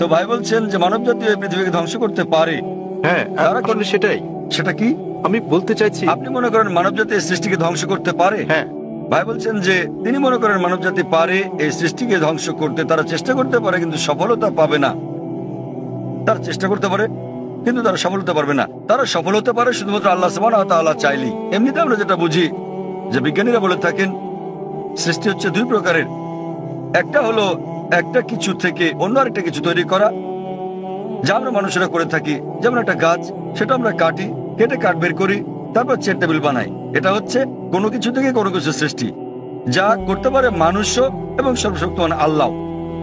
তো ভাই বলছেন যে মানব জাতি এই পৃথিবীকে ধ্বংস করতে পারে। হ্যাঁ, তারা আসলে সেটাই সেটা কি আমি বলতে চাইছি। আপনি মনে করেন মানব জাতি এই সৃষ্টিকে ধ্বংস করতে পারে? হ্যাঁ, ভাই বলছেন যে তিনি মনে করেন মানব জাতি পারে এই সৃষ্টিকে ধ্বংস করতে। তারা চেষ্টা করতে পারে কিন্তু সফলতা পাবে না। তারা চেষ্টা করতে পারে কিন্তু তারা সফল হতে পারবে না। তারা সফল হতে পারে শুধুমাত্র আল্লাহ সুবহানাহু ওয়া তাআলা চাইলেই। এমনিতে আমরা যেটা বুঝি যে বিজ্ঞানীরা বলে থাকেন সৃষ্টি হচ্ছে দুই প্রকারের। একটা হলো একটা কিছু থেকে অন্য আরেকটা কিছু তৈরি করা, যা আমরা মানুষেরা করে থাকি। যেমন একটা গাছ, সেটা আমরা কাটি, কেটে কাঠ বের করি, তারপর চেয়ার টেবিল বানাই। এটা হচ্ছে কোনো কিছু থেকে কোনো কিছু সৃষ্টি, যা করতে পারে মানুষও এবং সর্বশক্তিমান আল্লাহ।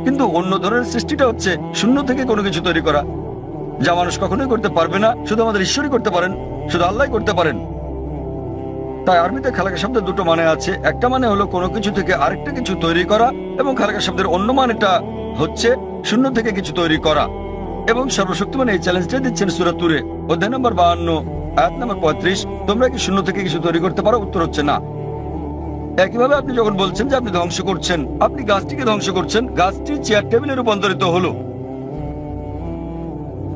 কিন্তু অন্য ধরনের সৃষ্টিটা হচ্ছে শূন্য থেকে কোনো কিছু তৈরি করা, যা মানুষ কখনোই করতে পারবে না। শুধু আমাদের ঈশ্বরই করতে পারেন, শুধু আল্লাহই করতে পারেন। তাই আরবিতে খালাকা শব্দের দুটো মানে আছে। একটা মানে হলো কোনো কিছু থেকে আরেকটা কিছু তৈরি করা, এবং খালাকা শব্দের অন্য মানেটা হচ্ছে শূন্য থেকে কিছু তৈরি করা। এবং সর্বশক্তিমান এই চ্যালেঞ্জটা দিচ্ছেন সূরা তুরে অধ্যায় নম্বর 52 আয়াত নম্বর 35। তোমরা কি শূন্য থেকে কিছু তৈরি করতে পারো? উত্তর হচ্ছে না। একইভাবে আপনি যখন বলছেন যে আপনি ধ্বংস করছেন, আপনি গাছটিকে ধ্বংস করছেন, গাছটি চেয়ার টেবিলে রূপান্তরিত হলো,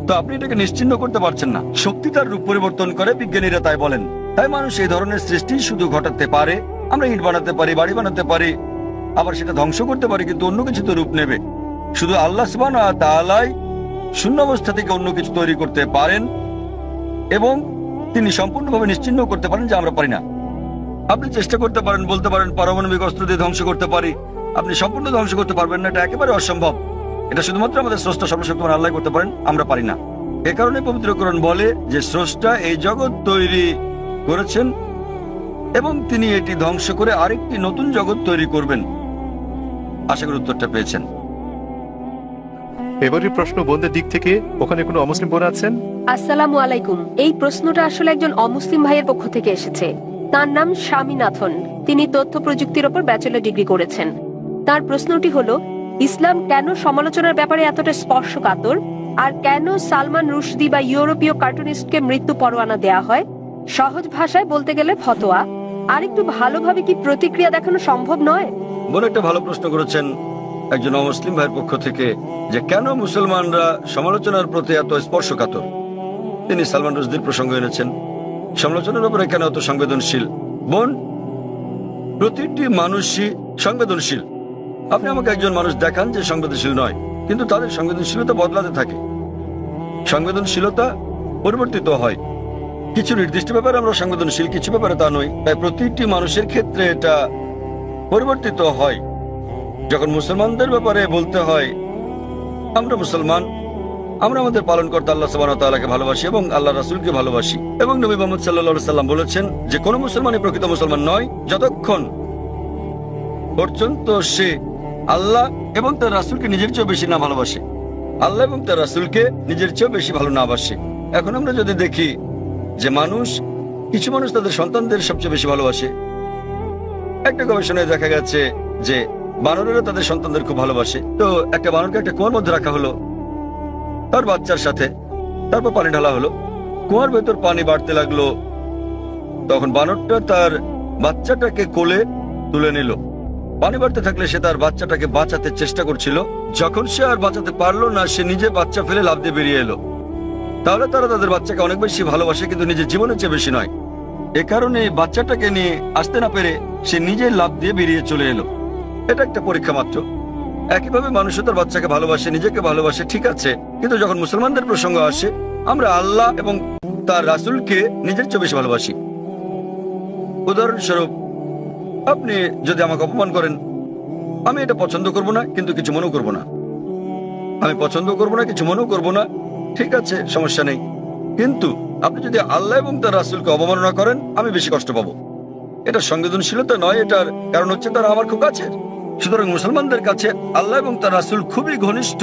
তো আপনি এটাকে নিশ্চিহ্ন করতে পারছেন না। শক্তি তার রূপ পরিবর্তন করে, বিজ্ঞানীরা তাই বলেন। তাই মানুষ এই ধরনের সৃষ্টি শুধু ঘটাতে পারে। আমরা ইট বানাতে পারি, বাড়ি বানাতে পারি, আবার সেটা ধ্বংস করতে পারি, কিন্তু অন্য কিছু তো রূপ নেবে। শুধু আল্লাহ সুবহানাহু ওয়া তাআলাই শূন্য অবস্থা থেকে অন্য কিছু তৈরি করতে পারেন, এবং তিনি সম্পূর্ণভাবে নিশ্চিহ্ন করতে পারেন, যা আমরা পারি না। আপনি চেষ্টা করতে পারেন, বলতে পারেন পারমাণবিক অস্ত্র দিয়ে ধ্বংস করতে পারি। আপনি সম্পূর্ণ ধ্বংস করতে পারবেন না, এটা একেবারে অসম্ভব। এটা শুধুমাত্র আমাদের স্রষ্টা সর্বশক্তিমান আল্লাহ করতে পারেন, আমরা পারি না। এ কারণে পবিত্র কোরআন বলে যে স্রষ্টা এই জগৎ তৈরি করেছেন এবং তিনি এটি ধ্বংস করে আরেকটি নতুন জগৎ তৈরি করবেন। আশা করি উত্তরটা পেয়েছেন। এবারের প্রশ্ন বোনদের দিক থেকে, ওখানে কোনো অমুসলিম বোন আছেন? আসসালামু আলাইকুম। এই প্রশ্নটা আসলে একজন অমুসলিম ভাইয়ের পক্ষ থেকে এসেছে। তার নাম স্বামীনাথন। তিনি তথ্য প্রযুক্তির ওপর ব্যাচেলর ডিগ্রি করেছেন। তার প্রশ্নটি হলো, ইসলাম কেন সমালোচনার ব্যাপারে এতটা স্পর্শকাতর, আর কেন সালমান রুশদি বা ইউরোপীয় কার্টুনিস্টকে মৃত্যু পরোয়ানা দেয়া হয়? সহজ ভাষায় বলতে গেলে ফতোয়া। আর একটু ভালোভাবে কি প্রতিক্রিয়া দেখানো সম্ভব নয়? বোন একটা ভালো প্রশ্ন করেছেন একজন অমুসলিম ভাইয়ের পক্ষ থেকে, যে কেন মুসলমানরা সমালোচনার প্রতি এত স্পর্শকাতর। তিনি সালমান রুশদির প্রসঙ্গ এনেছেন। সমালোচনার উপরে কেন এত সংবেদনশীল? বোন, প্রতিটি মানুষই সংবেদনশীল। আপনি আমাকে একজন মানুষ দেখান যে সংবেদনশীল নয়, কিন্তু তাদের সংবেদনশীলতা বদলাতে থাকে। সংবেদনশীলতা পরিবর্তিত হয়। কিছু নির্দিষ্ট ব্যাপারে আমরা সংবেদনশীল, কিছু ব্যাপারে তা নই। তাই প্রতিটি মানুষের ক্ষেত্রে এটা পরিবর্তিত হয়। যখন মুসলমানদের ব্যাপারে বলতে হয়, আমরা মুসলমান, আমরা আমাদের পালনকর্তা আল্লাহ সুবহানাহু ওয়া তাআলাকে ভালোবাসি এবং আল্লাহ রাসূলকে ভালোবাসি। এবং নবী মুহাম্মদ সাল্লাল্লাহু আলাইহি সাল্লাম বলেছেন যে কোনো মুসলমানই প্রকৃত মুসলমান নয় যতক্ষণ পর্যন্ত সে আল্লাহ এবং তার রাসূলকে নিজের চেয়েও বেশি না ভালোবাসে, আল্লাহ এবং তার রাসূলকে নিজের চেয়েও বেশি ভালো না বাসে। এখন আমরা যদি দেখি যে কিছু মানুষ তাদের সন্তানদের সবচেয়ে বেশি ভালোবাসে। একটা গবেষণায় দেখা গেছে যে বানরেরা তাদের সন্তানদের খুব ভালোবাসে। তো একটা বানরকে একটা কুয়ার মধ্যে রাখা হলো তার বাচ্চার সাথে, তারপর পানি ঢালা হলো, কুয়ার ভেতর পানি বাড়তে লাগলো। তখন বানরটা তার বাচ্চাটাকে কোলে তুলে নিল। পানি বাড়তে থাকলে সে তার বাচ্চাটাকে বাঁচাতে চেষ্টা করছিল। যখন সে আর বাঁচাতে পারলো না, সে নিজে বাচ্চা ফেলে লাফ দিয়ে বেরিয়ে এলো। তাহলে তারা তাদের বাচ্চাকে অনেক বেশি ভালোবাসে, কিন্তু নিজের জীবনের চেয়ে বেশি নয়। এ কারণে বাচ্চাটাকে নিয়ে আসতে না পেরে সে নিজে লাফ দিয়ে বেরিয়ে চলে এলো। এটা একটা পরীক্ষা মাত্র। একইভাবে মানুষও তার বাচ্চাকে ভালোবাসে, নিজেকে ভালোবাসে, ঠিক আছে। কিন্তু যখন মুসলমানদের প্রসঙ্গ আসে, আমরা আল্লাহ এবং তার রাসূলকে নিজের চেয়ে বেশি ভালোবাসি। উদাহরণস্বরূপ, আপনি যদি আমাকে অপমান করেন, আমি এটা পছন্দ করব না, কিন্তু কিছু মনেও করব না। আমি পছন্দ করব না, কিছু মনেও করব না, ঠিক আছে, সমস্যা নেই। কিন্তু আপনি যদি আল্লাহ এবং তার রাসূলকে অবমাননা করেন, আমি বেশি কষ্ট পাবো। এটা সংবেদনশীলতা নয়, এটার কারণ হচ্ছে তারা আমার খুব কাছের। সুতরাং মুসলমানদের কাছে আল্লাহ এবং তার রাসূল খুবই ঘনিষ্ঠ,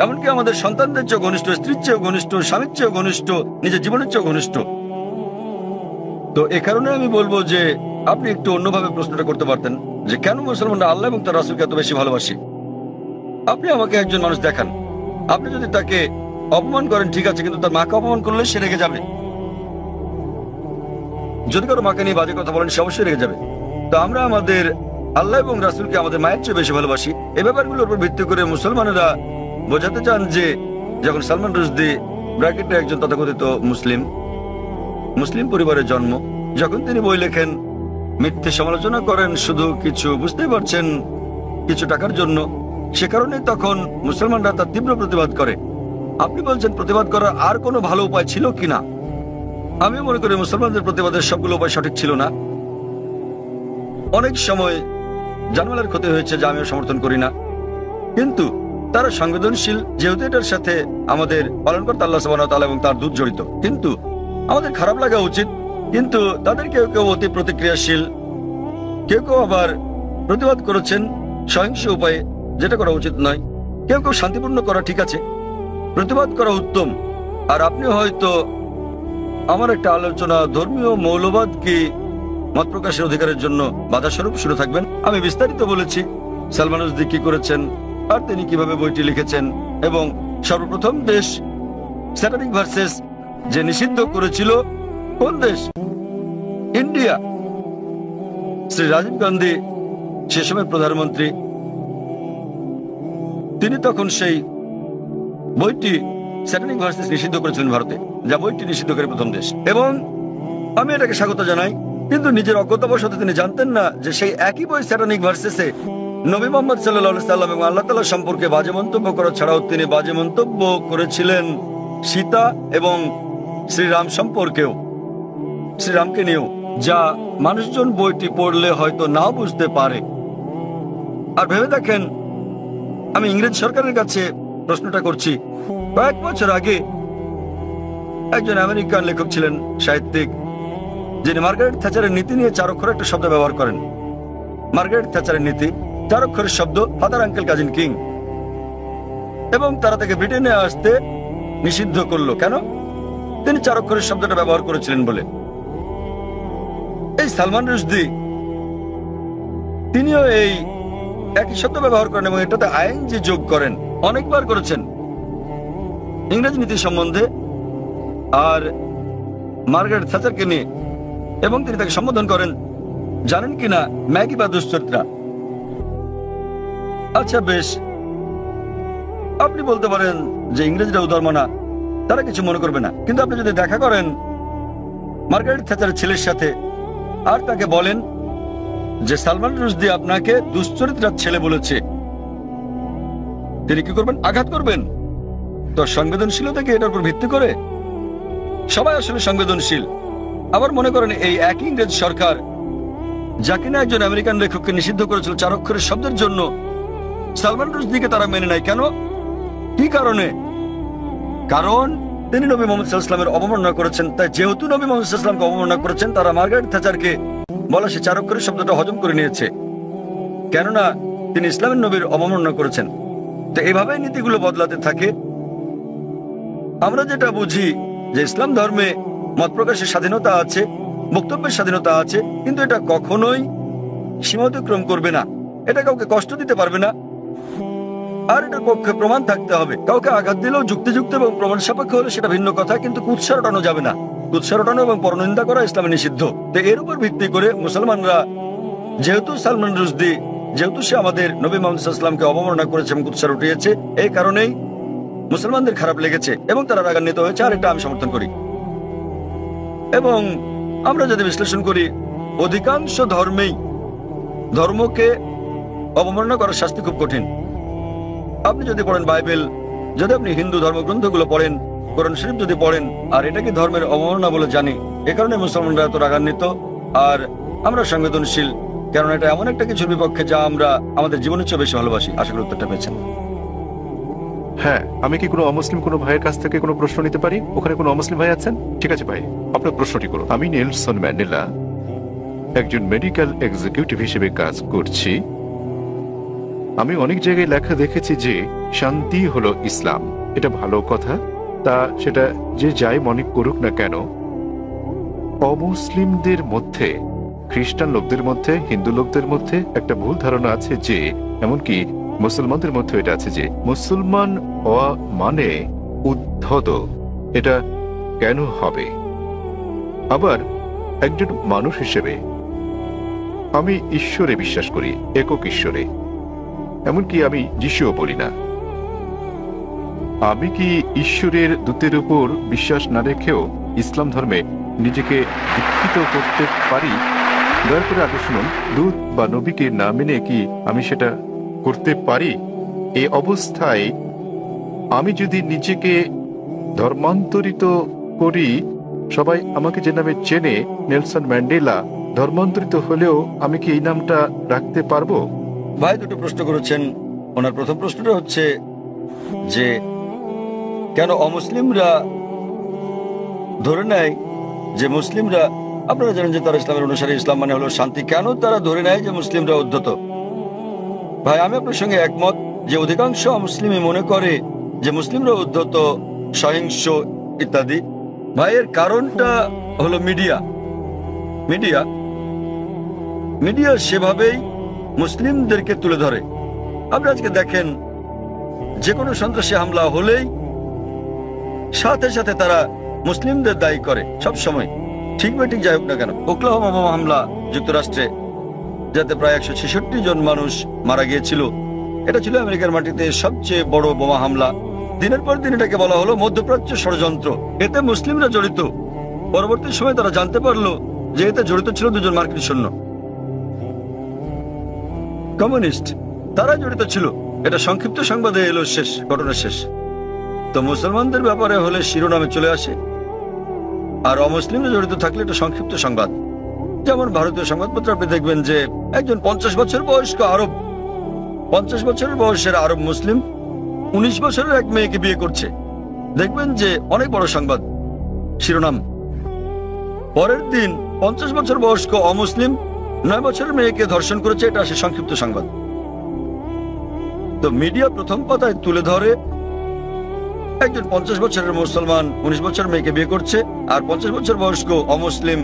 এমনকি আমাদের সন্তানদের চেয়েও ঘনিষ্ঠ, স্ত্রীর চেয়েও ঘনিষ্ঠ, স্বামীর চেয়েও ঘনিষ্ঠ, নিজের জীবনের চেয়েও ঘনিষ্ঠ। তো এ কারণে আমি বলবো যে আপনি একটু অন্যভাবে প্রশ্নটা করতে পারতেন যে কেন মুসলমানরা আল্লাহ এবং তার রাসূলকে এত বেশি ভালোবাসে। আপনি আমাকে একজন মানুষ দেখান, আপনি যদি তাকে অপমান করেন, ঠিক আছে, কিন্তু তার মাকে অপমান করলে সে রেগে যাবে। যদি কারো মাকে নিয়ে বাজে কথা বলেন, সে অবশ্যই রেগে যাবে। তো আমরা আমাদের আল্লাহ এবং রাসূলকে আমাদের মায়ের চেয়ে বেশি ভালোবাসি। এই ব্যাপারগুলোর উপর ভিত্তি করে মুসলমানেরা বোঝাতে চান যে যখন সালমান রুশদি ব্র্যাকেটে একজন তথাকথিত মুসলিম পরিবারের জন্ম, যখন তিনি বই লেখেন, মিথ্যে সমালোচনা করেন শুধু কিছু, বুঝতেই পারছেন, কিছু টাকার জন্য, সে কারণে তখন মুসলমানরা তার তীব্র প্রতিবাদ করে। আপনি বলছেন প্রতিবাদ করার আর কোনো ভালো উপায় ছিল কিনা? আমি মনে করি মুসলমানদের প্রতিবাদের সবগুলো উপায় সঠিক ছিল না। অনেক সময় জানমালের ক্ষতি হয়েছে, যা আমিও সমর্থন করি না, কিন্তু তারা সংবেদনশীল, যেহেতু এটার সাথে আমাদের পালনকর্তা আল্লাহ সুবহানাহু ওয়া তাআলা এবং তার দূত জড়িত। কিন্তু আমাদের খারাপ লাগা উচিত, কিন্তু তাদের কেউ কেউ অতি প্রতিক্রিয়াশীল, কেউ কেউ আবার প্রতিবাদ করেছেন সহিংস উপায়ে, যেটা করা উচিত নয়। কেউ কেউ শান্তিপূর্ণ করা ঠিক আছে, প্রতিবাদ করা উত্তম। আর আপনি হয়তো আমার একটা আলোচনা ধর্মীয় মৌলবাদ কি মত প্রকাশের অধিকারের জন্য বাধাস্বরূপ শুরু থাকবেন। আমি বিস্তারিত বলেছি সালমান রুশদি কি করেছেন আর তিনি কিভাবে বইটি লিখেছেন, এবং সর্বপ্রথম দেশ স্যাটানিক ভার্সেস যে নিষিদ্ধ করেছিল, কোন দেশ? ইন্ডিয়া। শ্রী রাজীব গান্ধী সে সময় প্রধানমন্ত্রী, তিনি তখন সেই বইটি স্যাটানিক ভার্সেস নিষিদ্ধ করেছিলেন ভারতে, যা বইটি নিষিদ্ধ করে প্রথম দেশ। এবং আমি এটাকে স্বাগত জানাই, কিন্তু নিজের অজ্ঞতাবশত তিনি জানতেন না যে সেই একই বই স্যাটানিক ভার্সেসে নবী মুহাম্মদ সাল্লাল্লাহু আলাইহি সাল্লাম এবং আল্লাহ তাআলা সম্পর্কে বাজে মন্তব্য করা ছাড়াও তিনি বাজে মন্তব্য করেছিলেন সীতা এবং শ্রীরাম সম্পর্কেও, শ্রীরামকে নিয়েও, যা মানুষজন বইটি পড়লে হয়তো নাও বুঝতে পারে। আর ভেবে দেখেন, আমি ইংরেজ সরকারের কাছে প্রশ্নটা করছি। কয়েক বছর আগে একজন আমেরিকান লেখক ছিলেন, সাহিত্যিক, যিনি মার্গারেট থ্যাচারের নীতি নিয়ে 4 অক্ষরের একটা শব্দ ব্যবহার করেন। মার্গারেট থ্যাচারের নীতি 4 অক্ষরের শব্দ, ফাদার আঙ্কেল কাজিন কিং, এবং তারা তাকে ব্রিটেনে আসতে নিষিদ্ধ করলো। কেন? তিনি 4 অক্ষরের শব্দটা ব্যবহার করেছিলেন বলে। এই সালমান রুশদি তিনিও এই একই শব্দ ব্যবহার করেন এবং এটাতে আইএনজি যোগ করেন, অনেকবার করেছেন ইংরেজ নীতি সম্বন্ধে আর মার্গারেট থ্যাচারকে নিয়ে, এবং তিনি তাকে সম্বোধন করেন, জানেন কিনা, ম্যাগি বা দুশ্চরিত্রা। আচ্ছা বেশ, আপনি বলতে পারেন যে ইংরেজরা উদার মনা, তারা কিছু মনে করবে না, কিন্তু আপনি যদি দেখা করেন মার্গারেট থ্যাচারের ছেলের সাথে আর তাকে বলেন যে সালমান রুশদি আপনাকে দুশ্চরিত্রার ছেলে বলেছে, তিনি কি করবেন? আঘাত করবেন। তো সংবেদনশীলতা কি এটার উপর ভিত্তি করে? সবাই আসলে সংবেদনশীল। আবার মনে করেন এই একই ইংরেজ সরকার, যা কিনা একজন আমেরিকান লেখককে নিষিদ্ধ করেছিল 4 অক্ষরের শব্দের জন্য, সালমান রুশদিকে তারা মেনে নেয়। কেন? কি কারণে? কারণ তিনি নবী মুহাম্মদ সাল্লাল্লাহু আলাইহি ওয়াসাল্লামের অবমাননা করেছেন। তাই যেহেতু নবী মুহাম্মদ সাল্লাল্লাহু আলাইহি ওয়াসাল্লামকে অবমাননা করেছেন, তারা মার্গারেট থ্যাচারকে বলা সে 4 অক্ষরের শব্দটা হজম করে নিয়েছে, কেননা তিনি ইসলামের নবীর অবমাননা করেছেন। তো এইভাবে নীতিগুলো বদলাতে থাকে। আমরা যেটা বুঝি যে ইসলাম ধর্মে মত প্রকাশের স্বাধীনতা আছে, বক্তব্যের স্বাধীনতা আছে, কিন্তু এটা কখনোই সীমা অতিক্রম করবে না, এটা কাউকে কষ্ট দিতে পারবে না, আর এটার পক্ষে প্রমাণ থাকতে হবে। কাউকে আঘাত দিলেও যুক্তিযুক্ত এবং প্রমাণ সাপেক্ষ হলে সেটা ভিন্ন কথা, কিন্তু কুৎসা রটানো যাবে না। কুৎসা রটানো এবং পরনিন্দা করা ইসলামে নিষিদ্ধ। তো এর উপর ভিত্তি করে মুসলমানরা, যেহেতু সালমান রুশদি, যেহেতু সে আমাদের নবী মুহাম্মদ সাল্লাল্লাহু আলাইহি ওয়াসাল্লামকে অবমাননা করেছে এবং কুৎসা রটিয়েছে, এই কারণেই মুসলমানদের খারাপ লেগেছে এবং তারা রাগান্বিত হয়েছে, আর এটা আমি সমর্থন করি। এবং আমরা যদি বিশ্লেষণ করি, অধিকাংশ ধর্মেই ধর্মকে অবমাননা করার শাস্তি খুব কঠিন। আপনি যদি পড়েন বাইবেল, যদি আপনি হিন্দু ধর্মগ্রন্থগুলো পড়েন, কোরআন শরীফ যদি পড়েন, আর এটাকে ধর্মের অবমাননা বলে জানি, এ কারণে মুসলমানরা এত রাগান্বিত। আর আমরা সংবেদনশীল, কারণ এটা এমন একটা কিছুর বিপক্ষে যা আমরা আমাদের জীবনের চেয়ে বেশি ভালোবাসি। আশা করি উত্তরটা পেয়েছেন। হ্যাঁ, আমি কি কোনো অমুসলিম কোনো ভাইয়ের কাছ থেকে কোনো প্রশ্ন নিতে পারি? ওখানে কোনো অমুসলিম ভাই আছেন? ঠিক আছে ভাই, আপনার প্রশ্নটি করুন। আমি নেলসন ম্যান্ডেলা, একজন মেডিকেল এক্সিকিউটিভ হিসেবে কাজ করছি। আমি অনেক জায়গায় লেখা দেখেছি যে শান্তি হলো ইসলাম। এটা ভালো কথা, তা সেটা যে যাই মনে করুক না কেন, অমুসলিমদের মধ্যে, খ্রিস্টান লোকদের মধ্যে, হিন্দু লোকদের মধ্যে একটা ভুল ধারণা আছে যে, এমনকি মুসলমানদের মধ্যে এটা আছে যে মুসলমান হওয়া মানে উদ্ধত। এটা কেন হবে? আবার একজন মানুষ হিসেবে আমি ঈশ্বরে বিশ্বাস করি, একক ঈশ্বরে। এমনকি আমি যিশুও বলি না। আমি কি ঈশ্বরের দূতের উপর বিশ্বাস না রেখেও ইসলাম ধর্মে নিজেকে দীক্ষিত করতে পারি? দয়া করে আগে শুনুন, দূত বা নবীকে না মেনে কি আমি সেটা করতে পারি? এই অবস্থায় আমি যদি নিজেকে ধর্মান্তরিত করি, সবাই আমাকে যে নামে চেনে, নেলসন ম্যান্ডেলা, ধর্মান্তরিত হলেও আমি কি এই নামটা রাখতে পারবো? ভাই দুটো প্রশ্ন করেছেন। ওনার প্রথম প্রশ্নটা হচ্ছে যে কেন অমুসলিমরা ধরে নেয় যে মুসলিমরা, আপনারা জানেন যে তারা ইসলামের অনুসারী, ইসলাম মানে হলো শান্তি, কেন তারা ধরে নেয় যে মুসলিমরা উদ্ধত? ভাই আমি আপনার সঙ্গে একমত যে অধিকাংশ অমুসলিমই মনে করে যে মুসলিমরা উদ্ধত, সহিংস ইত্যাদি। ভাই এর কারণটা হলো মিডিয়া। মিডিয়া মিডিয়া সেভাবেই মুসলিমদেরকে তুলে ধরে। আপনি আজকে দেখেন যে কোনো সন্ত্রাসী হামলা হলেই সাথে সাথে তারা মুসলিমদের দায়ী করে সব সময়, ঠিক বা ঠিক যাই হোক না কেন। ওকলাহোমা বোমা হামলা যুক্তরাষ্ট্রে, যাতে প্রায় 166 জন মানুষ মারা গিয়েছিল, এটা ছিল আমেরিকার মাটিতে সবচেয়ে বড় বোমা হামলা। দিনের পর দিন এটাকে বলা হলো মধ্যপ্রাচ্য ষড়যন্ত্র, এতে মুসলিমরা জড়িত। পরবর্তী সময় তারা জানতে পারলো যে এতে জড়িত ছিল 2 জন মার্কিন সৈন্য, কমিউনিস্ট, তারা জড়িত ছিল। এটা সংক্ষিপ্ত সংবাদে এলো, শেষ ঘটনা শেষ। তো মুসলমানদের ব্যাপারে হলে শিরোনামে চলে আসে, আর অমুসলিমরা জড়িত থাকলে এটা সংক্ষিপ্ত সংবাদ। যেমন ভারতীয় সংবাদপত্র আপনি দেখবেন যে একজন 50 বছর বয়স্ক আরব, 50 বছরের বয়সের আরব মুসলিম 19 বছরের এক মেয়েকে বিয়ে করছে, দেখবেন যে অনেক বড় সংবাদ শিরোনাম। পরের দিন 50 বছর বয়স্ক অমুসলিম 9 বছরের মেয়েকে ধর্ষণ করেছে, এটা আসে সংক্ষিপ্ত সংবাদ। তো মিডিয়া প্রথম পাতায় তুলে ধরে একজন 50 বছরের মুসলমান 19 বছর মেয়েকে বিয়ে করছে, আর 50 বছর বয়স্ক অমুসলিম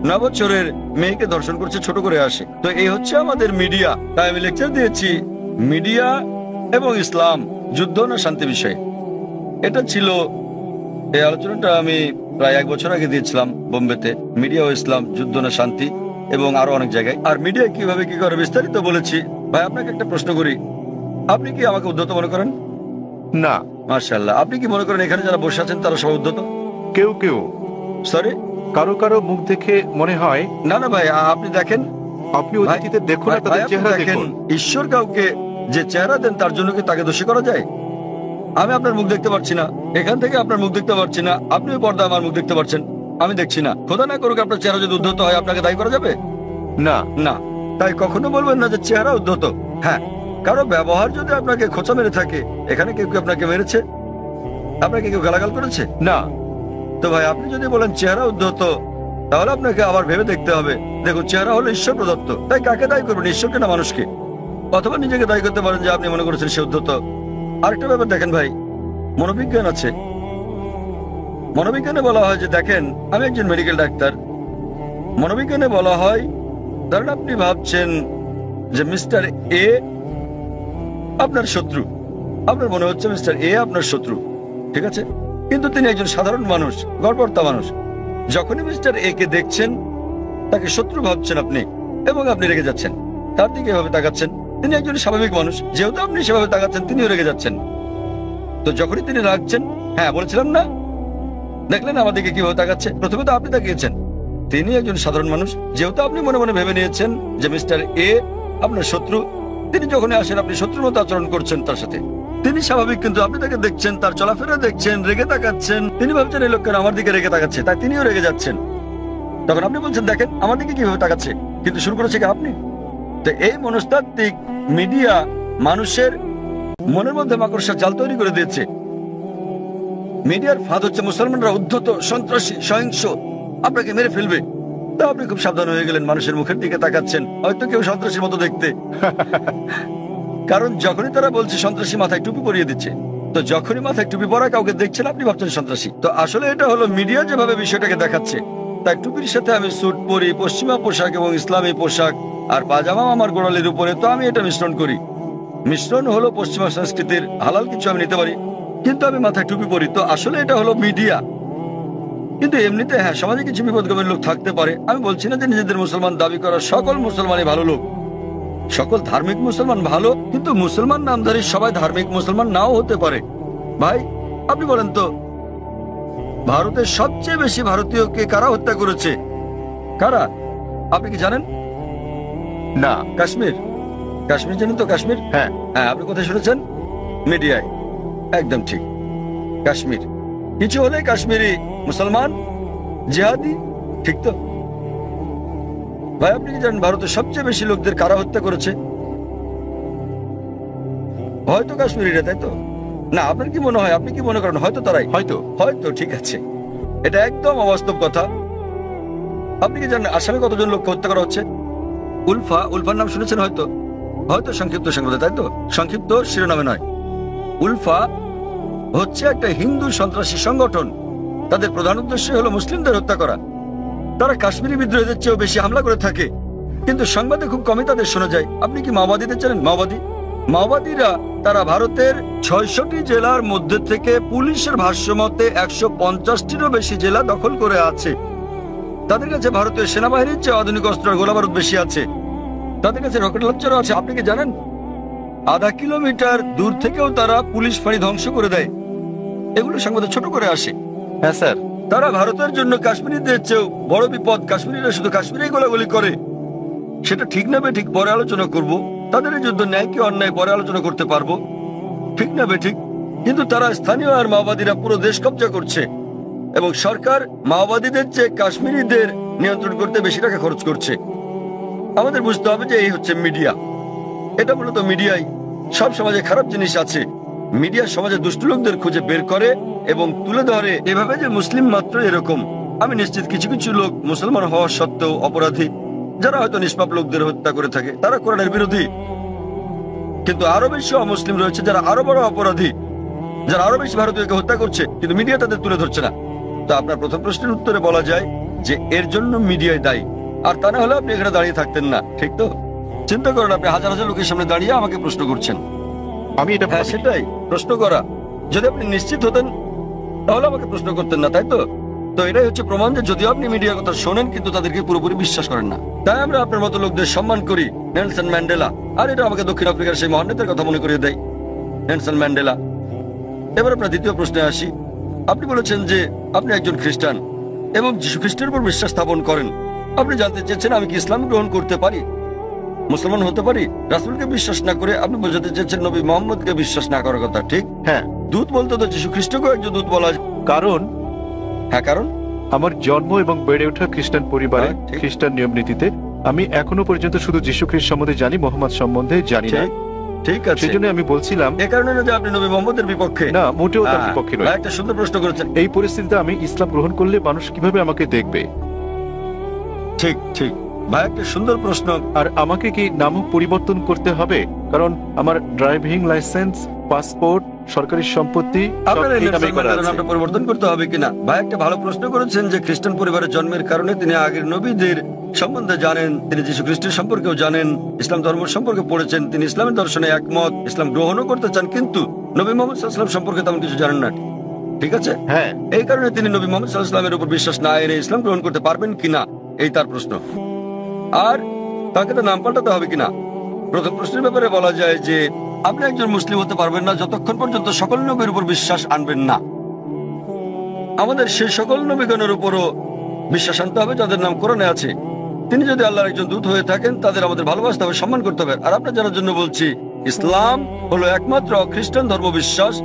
9 বছরের মেয়েকে ধর্ষণ করছে, ছোট করে আসে। তো এই হচ্ছে আমাদের মিডিয়া। তাই আমি লেকচার দিয়েছি মিডিয়া এবং ইসলাম, যুদ্ধ না শান্তি বিষয়ে। এটা ছিল, এই আলোচনাটা আমি প্রায় 1 বছর আগে দিয়েছিলাম বোম্বেতে, মিডিয়া ও ইসলাম, যুদ্ধ না শান্তি, এবং আরো অনেক জায়গায়। আর মিডিয়া কিভাবে কি করে বিস্তারিত বলেছি। ভাই আপনাকে একটা প্রশ্ন করি, আপনি কি আমাকে উদ্ধত মনে করেন? না। মাশাআল্লাহ। আপনি কি মনে করেন এখানে যারা বসে আছেন তারা সব উদ্ধত? কেউ কেউ, সরি, কারো কারো মুখ দেখে মনে হয়। না না ভাই, আপনি দেখেন, আপনি অতিথিদের দেখুন, ভাই, তাদের আপনি চেহারা দেখেন, দেখুন। ঈশ্বর কাউকে যে চেহারা দেন তার জন্য কি তাকে দোষী করা যায়? আমি আপনার মুখ দেখতে পাচ্ছি না, এখান থেকে আপনার মুখ দেখতে পাচ্ছি না, আপনি পর্দা আমার মুখ দেখতে পাচ্ছেন, আমি দেখছি না। খোদা না করুক আপনার চেহারা যদি উদ্ধত হয়, আপনাকে দায়ী করা যাবে না। না। তাই কখনো বলবেন না যে চেহারা উদ্ধত। হ্যাঁ, কারো ব্যবহার যদি আপনাকে খোঁচা মেরে থাকে, এখানে কেউ কেউ আপনাকে মেরেছে, আপনাকে কেউ গালাগাল করেছে না। তো ভাই আপনি যদি বলেন চেহারা উদ্ধত, তাহলে আপনাকে আবার ভেবে দেখতে হবে। দেখুন, চেহারা হলো ঈশ্বর প্রদত্ত, তাই কাকে দায়ী করবেন, ঈশ্বরকে না মানুষকে? অথবা নিজেকে দায়ী করতে পারেন যে আপনি মনে করেছেন সে উদ্ধত। আরেকটা ব্যাপার দেখেন ভাই, মনোবিজ্ঞান আছে। মনোবিজ্ঞানে বলা হয় যে, দেখেন আমি একজন মেডিকেল ডাক্তার, মনোবিজ্ঞানে বলা হয়, ধরেন আপনি ভাবছেন যে মিস্টার এ আপনার শত্রু, আপনার মনে হচ্ছে মিস্টার এ আপনার শত্রু, ঠিক আছে, কিন্তু তিনি একজন সাধারণ মানুষ, গড়পড়তা মানুষ। যখনই মিস্টার এ কে দেখছেন, তাকে শত্রু ভাবছেন আপনি, এবং আপনি রেগে যাচ্ছেন, তার দিকে এভাবে তাকাচ্ছেন। তিনি একজন স্বাভাবিক মানুষ, যেহেতু আপনি সেভাবে তাকাচ্ছেন, তিনিও রেগে যাচ্ছেন। তো যখনই তিনি রাখছেন, হ্যাঁ বলেছিলাম না, দেখলেন আমাদেরকে কিভাবে তাকাচ্ছে? প্রথমে তো আপনি তাকিয়েছেন, তিনি একজন সাধারণ মানুষ, যেহেতু আপনি মনে মনে ভেবে নিয়েছেন যে মিস্টার এ আপনার শত্রু, তিনি যখনই আসেন আপনি শত্রুর মতো আচরণ করছেন তার সাথে। তিনি স্বাভাবিক, কিন্তু আপনি তাকে দেখছেন, তার চলাফেরা দেখছেন, রেগে তাকাচ্ছেন। তিনি ভাবছেন এই লোকটা আমার দিকে রেগে তাকাচ্ছে, তাই তিনিও রেগে যাচ্ছেন। তখন আপনি বলছেন দেখেন আমার দিকে কিভাবে তাকাচ্ছে, কিন্তু শুরু করেছে কি আপনি? তো এই মনস্তাত্ত্বিক মিডিয়া মানুষের মনের মধ্যে মাকড়সার জাল তৈরি করে দিয়েছে। মিডিয়ার ফাঁদ হচ্ছে মুসলমানরা উদ্ধত, সন্ত্রাসী, সহিংস, আপনাকে মেরে ফেলবে। তা আপনি খুব সাবধান হয়ে গেলেন, মানুষের মুখের দিকে তাকাচ্ছেন, হয়তো কেউ সন্ত্রাসীর মতো দেখতে। কারণ যখনই তারা বলছে সন্ত্রাসী, মাথায় টুপি পরিয়ে দিচ্ছে। তো যখনই মাথায় টুপি পরা কাউকে দেখছেন, আপনি ভাবছেন সন্ত্রাসী। তো আসলে এটা হলো মিডিয়া যেভাবে বিষয়টাকে দেখাচ্ছে। তাই টুপির সাথে আমি স্যুট পরি, পশ্চিমা পোশাক এবং ইসলামী পোশাক, আর পাজামা আমার গোড়ালির উপরে, তো আমি এটা মিশ্রণ করি। মিশ্রণ হলো পশ্চিমা সংস্কৃতির, হালাল কিছু আমি নিতে পারি, কিন্তু আমি মাথায় টুপি পরি। তো আসলে এটা হলো মিডিয়া। কিন্তু এমনিতে হ্যাঁ, সমাজে কিছু বিপদগামী লোক থাকতে পারে। আমি বলছি না যে নিজেদের মুসলমান দাবি করা সকল মুসলমানই ভালো লোক, সকল ধার্মিক মুসলমান ভালো, কিন্তু মুসলমান নামধারী সবাই ধার্মিক মুসলমান নাও হতে পারে। ভাই আপনি বলেন তো, ভারতের সবচেয়ে বেশি ভারতীয়কে কারা হত্যা করেছে? কারা? আপনি কি জানেন? না। কাশ্মীর। কাশ্মীর জানেন তো? কাশ্মীর, হ্যাঁ। হ্যাঁ, আপনি কোথায় শুনেছেন? মিডিয়ায়। একদম ঠিক, কাশ্মীর। কিছু হলে কাশ্মীরি মুসলমান, জিহাদি, ঠিক তো? ভাই, আপনি কি জানেন ভারতের সবচেয়ে বেশি লোকদের কারা হত্যা করেছে? হয়তো কাশ্মীরিরা, তাই তো? না, আপনার কি মনে হয়, আপনি কি মনে করেন হয়তো তারাই? হয়তো। হয়তো, ঠিক আছে। এটা একদম অবাস্তব কথা। আপনি কি জানেন আসামে কতজন লোককে হত্যা করা হচ্ছে? উলফা, উলফার নাম শুনেছেন হয়তো? হয়তো সংক্ষিপ্ত সংবাদে, তাই তো? সংক্ষিপ্ত শিরোনামে নয়। উলফা হচ্ছে একটা হিন্দু সন্ত্রাসী সংগঠন। তাদের প্রধান উদ্দেশ্য হলো মুসলিমদের হত্যা করা। তারা কাশ্মীরি বিদ্রোহীদের চেয়েও বেশি হামলা করে থাকে, কিন্তু সংবাদে খুব কমই তাদের শোনা যায়। আপনি কি মাওবাদীদের জানেন? মাওবাদীরা তারা ভারতের ৬৬টি জেলার মধ্যে থেকে পুলিশের ভাষ্যমতে ১৫০টিরও বেশি জেলা দখল করে আছে। তাদের কাছে ভারতীয় সেনাবাহিনীর চেয়ে আধুনিক অস্ত্র আর গোলাবারুদ বেশি আছে। তাদের কাছে রকেট লঞ্চারও আছে। আপনি কি জানেন আধা কিলোমিটার দূর থেকেও তারা পুলিশ ফাঁড়ি ধ্বংস করে দেয়? এগুলো সংবাদে ছোট করে আসে। হ্যাঁ স্যার। তারা ভারতের জন্য কাশ্মীরিদের চেয়েও বড় বিপদ। কাশ্মীরিরা শুধু কাশ্মীরেই গোলাগুলি করে। সেটা ঠিক না বেঠিক পরে আলোচনা করব। তাদের এই যুদ্ধ ন্যায় কি অন্যায় পরে আলোচনা করতে পারবো, ঠিক না বেঠিক? কিন্তু তারা স্থানীয় আর মাওবাদীরা পুরো দেশ কব্জা করছে, এবং সরকার মাওবাদীদের চেয়ে কাশ্মীরিদের নিয়ন্ত্রণ করতে বেশি টাকা খরচ করছে। আমাদের বুঝতে হবে যে এই হচ্ছে মিডিয়া। এটা মূলত মিডিয়াই। সব সমাজে খারাপ জিনিস আছে। মিডিয়া সমাজে দুষ্ট লোকদের খুঁজে বের করে এবং তুলে ধরে এভাবে যে মুসলিম মাত্র এরকম। আমি নিশ্চিত কিছু কিছু লোক মুসলমান হওয়া সত্ত্বেও অপরাধী, যারা হয়তো নিষ্পাপ লোকদের হত্যা করে থাকে। তারা কোরআনের বিরোধী। কিন্তু আরো বেশি অমুসলিম রয়েছে যারা আরো বড় অপরাধী, যারা আরো বেশি ভারতীয়কে হত্যা করছে, কিন্তু মিডিয়া তাদের তুলে ধরছে না। তো আপনার প্রথম প্রশ্নের উত্তরে বলা যায় যে এর জন্য মিডিয়ায় দায়ী। আর তা না হলে আপনি এখানে দাঁড়িয়ে থাকতেন না, ঠিক তো? চিন্তা করেন, আপনি হাজার হাজার লোকের সামনে দাঁড়িয়ে আমাকে প্রশ্ন করছেন। আমি এটা হ্যাঁ, ভাবিনি। সেটাই প্রশ্ন করা। যদি আপনি নিশ্চিত হতেন তাহলে আমাকে প্রশ্ন করতেন না, তাই তো? তো এটাই হচ্ছে প্রমাণ যে যদিও আপনি মিডিয়ার কথা শোনেন কিন্তু তাদেরকে পুরোপুরি বিশ্বাস করেন না। তাই আমরা আপনার মতো লোকদের সম্মান করি। নেলসন ম্যান্ডেলা, আর এটা আমাকে দক্ষিণ আফ্রিকার সেই মহান নেতার কথা মনে করিয়ে দেয়, নেলসন ম্যান্ডেলা। এবার আপনার দ্বিতীয় প্রশ্নে আসি। আপনি বলেছেন যে আপনি একজন খ্রিস্টান এবং যীশু খ্রিস্টের উপর বিশ্বাস স্থাপন করেন। আপনি জানতে চেয়েছেন আমি কি ইসলাম গ্রহণ করতে পারি, মুসলমান হতে পারি? রাসূলকে বিশ্বাস না করে আপনি বোঝাতে চেয়েছেন নবী মোহাম্মদকে বিশ্বাস না করার কথা, ঠিক? হ্যাঁ। দূত বলতে তো যীশু খ্রিস্টকেও একজন দূত বলা যায়। কারণ হ্যাঁ, কারণ আমার জন্ম এবং বেড়ে ওঠা খ্রিস্টান পরিবারে, হ্যাঁ, ঠিক। খ্রিস্টান নিয়ম নীতিতে আমি এখনো পর্যন্ত শুধু যীশু খ্রিস্ট সম্বন্ধে জানি, মোহাম্মদ সম্বন্ধে জানি না। ঠিক, ঠিক আছে। সেই জন্য আমি বলছিলাম, এ কারণে না যে আপনি নবী মোহাম্মদের বিপক্ষে। না, মোটেও তার হ্যাঁ, বিপক্ষে নয়। ভাই, একটা সুন্দর প্রশ্ন করেছেন। এই পরিস্থিতিতে আমি ইসলাম গ্রহণ করলে মানুষ কিভাবে আমাকে দেখবে? ঠিক ঠিক ভাই, একটা সুন্দর প্রশ্ন। আর আমাকে কি নামও পরিবর্তন করতে হবে? কারণ আমার ড্রাইভিং লাইসেন্স, পাসপোর্ট, সরকারি সম্পত্তি সব আপনার এই এই নামেই নেলসন করা ম্যান্ডেলার আছে। নামটা পরিবর্তন করতে হবে কিনা? ভাই, একটা ভালো প্রশ্ন করেছেন যে খ্রিস্টান পরিবারের জন্মের কারণে তিনি আগের নবীদের সম্বন্ধে জানেন, তিনি যীশু খ্রিস্টের সম্পর্কেও জানেন, ইসলাম ধর্ম সম্পর্কে পড়েছেন, তিনি ইসলামের দর্শনে একমত, ইসলাম গ্রহণও করতে চান, কিন্তু নবী মোহাম্মদ সাল্লাল্লাহু আলাইহি ওয়াসাল্লাম সম্পর্কে তেমন কিছু জানেন না, ঠিক আছে? হ্যাঁ। এই কারণে তিনি নবী মোহাম্মদ সাল্লাল্লাহু আলাইহি ওয়াসাল্লামের উপর বিশ্বাস না এনে ইসলাম গ্রহণ করতে পারবেন কিনা, এই তার প্রশ্ন। আর তাকে তো নাম পাল্টাতে হবে কিনা? প্রথম প্রশ্নের ব্যাপারে বলা যায় যে আপনি একজন মুসলিম হতে পারবেন না যতক্ষণ পর্যন্ত সকল নবীর উপর বিশ্বাস আনবেন না। আমাদের সেই সকল নবীগণের উপরও বিশ্বাস আনতে হবে যাদের নাম কোরআনে আছে। তিনি যদি আল্লাহর একজন দূত হয়ে থাকেন তাদের আমাদের ভালোবাসতে হবে, সম্মান করতে হবে। আর আপনার জানার জন্য বলছি, ইসলাম হলো একমাত্র খ্রিস্টান ধর্ম বিশ্বাস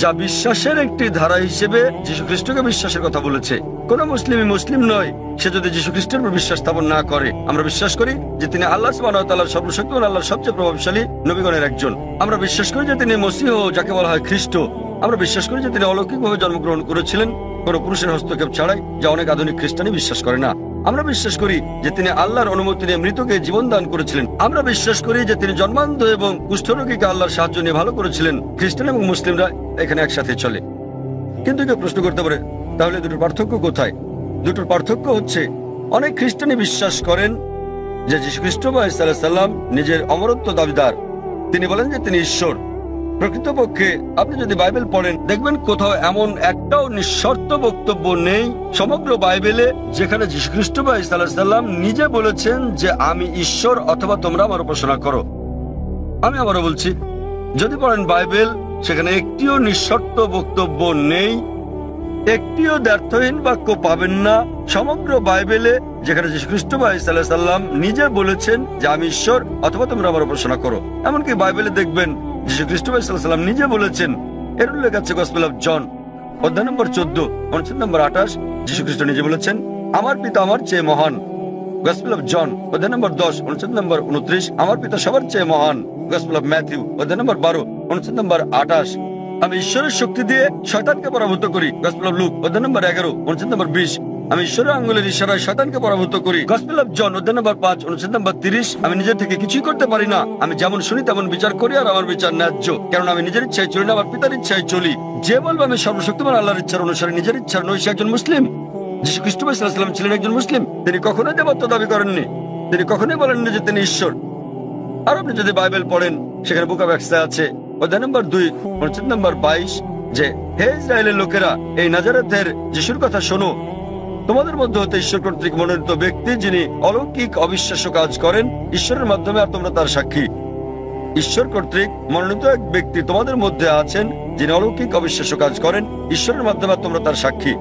যা বিশ্বাসের একটি ধারা হিসেবে যীশু খ্রিস্টকে বিশ্বাসের কথা বলেছে। কোন মুসলিমই মুসলিম নয় সে যদি যীশু খ্রিস্টের উপর বিশ্বাস স্থাপন না করে। আমরা বিশ্বাস করি যে তিনি আল্লাহ সুবহানাহু ওয়া তাআলার সর্বশক্তিমান আল্লাহর সবচেয়ে প্রভাবশালী নবীগণের একজন। আমরা বিশ্বাস করি যে তিনি মসীহ, যাকে বলা হয় খ্রিস্ট। আমরা বিশ্বাস করি যে তিনি অলৌকিকভাবে জন্মগ্রহণ করেছিলেন কোন পুরুষের হস্তক্ষেপ ছাড়াই, যা অনেক আধুনিক খ্রিস্টানই বিশ্বাস করে না। আমরা বিশ্বাস করি যে তিনি আল্লাহর অনুমতি নিয়ে মৃতকে জীবন দান করেছিলেন। আমরা বিশ্বাস করি যে তিনি জন্মান্ধ এবং কুষ্ঠরোগীকে আল্লাহর সাহায্য নিয়ে ভালো করেছিলেন। খ্রিস্টান এবং মুসলিমরা এখানে একসাথে চলে। কিন্তু কেউ প্রশ্ন করতে পারে, তাহলে দুটোর পার্থক্য কোথায়? দুটোর পার্থক্য হচ্ছে, অনেক খ্রিস্টানই বিশ্বাস করেন যে যীশু খ্রিস্ট বা ঈসা আলাইহিস সালাম নিজের অমরত্ব দাবিদার। তিনি বলেন যে তিনি ঈশ্বর। প্রকৃতপক্ষে আপনি যদি বাইবেল পড়েন দেখবেন কোথাও এমন একটাও নিঃশর্ত বক্তব্য নেই সমগ্র বাইবেলে যেখানে যীশু খ্রিস্ট বা ঈসা আলাইহিস সালাম নিজে বলেছেন যে আমি ঈশ্বর অথবা তোমরা আমার উপাসনা করো। আমি আবারও বলছি, যদি পড়েন বাইবেল সেখানে একটিও নিঃশর্ত বক্তব্য নেই, একটিও দ্ব্যর্থহীন বাক্য পাবেন না সমগ্র বাইবেলে, যেখানে যীশু খ্রিস্ট বা ঈসা আলাইহিস সালাম নিজে বলেছেন যে আমি ঈশ্বর অথবা তোমরা আমার উপাসনা করো। এমনকি বাইবেলে দেখবেন যীশু খ্রিস্ট বা ঈসা আলাইহিস সালাম নিজে বলেছেন, এর উল্লেখ আছে গসপেল অফ জন অধ্যায় নম্বর 14 অনুচ্ছেদ নম্বর 28। যীশু খ্রিস্ট নিজে বলেছেন আমার পিতা আমার চেয়ে মহান। গসপেল অফ জন অধ্যায় নম্বর 10 অনুচ্ছেদ নম্বর 29, আমার পিতা সবার চেয়ে মহান। গসপেল অফ ম্যাথিউ অধ্যায় নম্বর 12 অনুচ্ছেদ নম্বর 28, আমি ঈশ্বরের শক্তি দিয়ে শয়তানকে পরাভূত করি। গসপেল অফ লুক অধ্যায় নম্বর 11 অনুচ্ছেদ নম্বর 20, আমি ঈশ্বরের আঙ্গুলের ইশারায় শয়তানকে পরাভূত করি। গসপেল অফ জন অধ্যায় নম্বর 5 অনুচ্ছেদ নম্বর 30, আমি নিজের থেকে কিছুই করতে পারি না, আমি যেমন শুনি তেমন বিচার করি, আর আমার বিচার ন্যায্য, কারণ আমি নিজের ইচ্ছায় চলি না, আমার পিতার ইচ্ছায় চলি। যে বলবে আমি সর্বশক্তিমান আল্লাহর ইচ্ছার অনুসারে নিজের ইচ্ছার নই, সে একজন মুসলিম। যীশু খ্রিস্ট সাল্লাল্লাহু আলাইহি ওয়াসাল্লাম ছিলেন একজন মুসলিম। তিনি কখনোই দেবত্ব দাবি করেননি, তিনি কখনোই বলেননি যে তিনি ঈশ্বর। আর আপনি যদি বাইবেল পড়েন, সেখানে বুক অফ অ্যাক্টসে আছে অধ্যায় নম্বর 2 অনুচ্ছেদ নম্বর 22, যে হে ইসরায়েলের লোকেরা, এই নাজারেথের যিশুর কথা শোনো, তোমাদের মধ্যে হতে ঈশ্বর কর্তৃক মনোনীত ব্যক্তি, যিনি অলৌকিক অবিশ্বাস্য কাজ করেন ঈশ্বরের মাধ্যমে, আর তোমরা তার সাক্ষী। ঈশ্বর কর্তৃক মনোনীত এক ব্যক্তি তোমাদের মধ্যে আছেন, যিনি অলৌকিক অবিশ্বাস্য কাজ করেন ঈশ্বরের মাধ্যমে, আর তোমরা তার সাক্ষী।